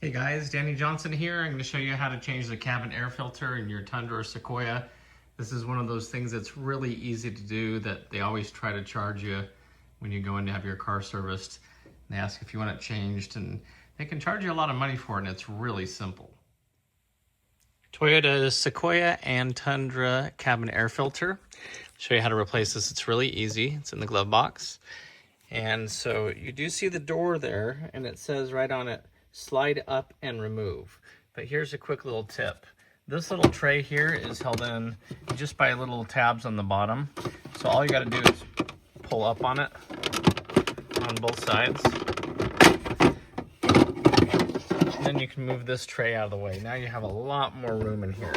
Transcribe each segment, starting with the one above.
Hey guys, Danny Johnson here. I'm going to show you how to change the cabin air filter in your Tundra or Sequoia. This is one of those things that's really easy to do that they always try to charge you when you go in to have your car serviced. They ask if you want it changed and they can charge you a lot of money for it, and it's really simple. Toyota Sequoia and Tundra cabin air filter. I'll show you how to replace this. It's really easy. It's in the glove box. And so you do see the door there, and it says right on it, slide up and remove. But here's a quick little tip. This little tray here is held in just by little tabs on the bottom. So all you got to do is pull up on it on both sides. And then you can move this tray out of the way. Now you have a lot more room in here.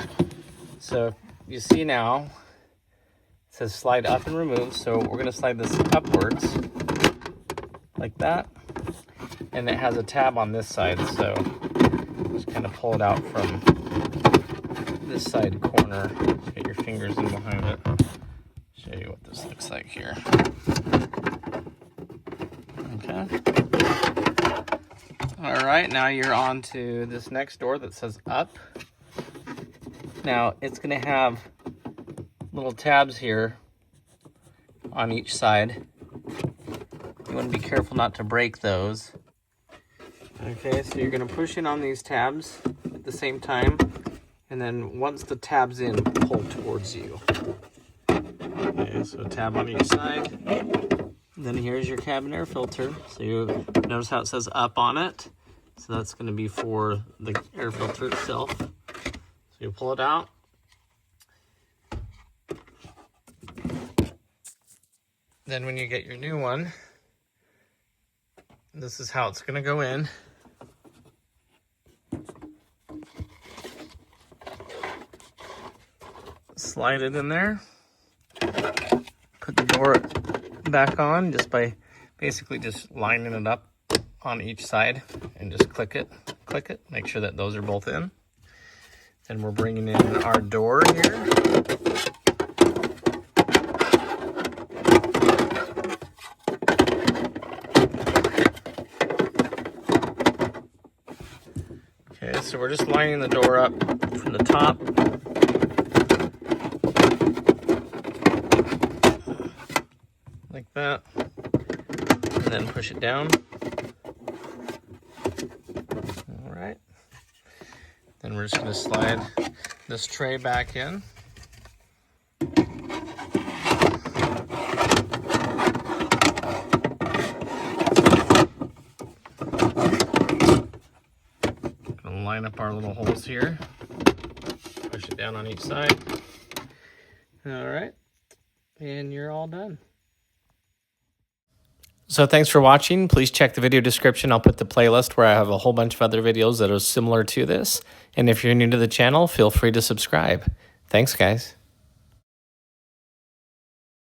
So you see now, it says slide up and remove. So we're going to slide this upwards like that. And it has a tab on this side, so just kind of pull it out from this side corner. Just get your fingers in behind it. Show you what this looks like here. Okay. All right, now you're on to this next door that says up. Now it's going to have little tabs here on each side. You want to be careful not to break those. Okay, so you're going to push in on these tabs at the same time, and then once the tab's in, pull towards you. Okay, so tab on each side. And then here's your cabin air filter. So you notice how it says up on it. So that's going to be for the air filter itself. So you pull it out. Then when you get your new one, this is how it's going to go in. Slide it in there. Put the door back on just by basically just lining it up on each side and just click it, make sure that those are both in. Then we're bringing in our door here. Okay, so we're just lining the door up from the top. Like that. And then push it down. All right. Then we're just going to slide this tray back in. Line up our little holes here, push it down on each side. All right, and you're all done. So thanks for watching. Please check the video description. I'll put the playlist where I have a whole bunch of other videos that are similar to this. And if you're new to the channel, feel free to subscribe. Thanks, guys.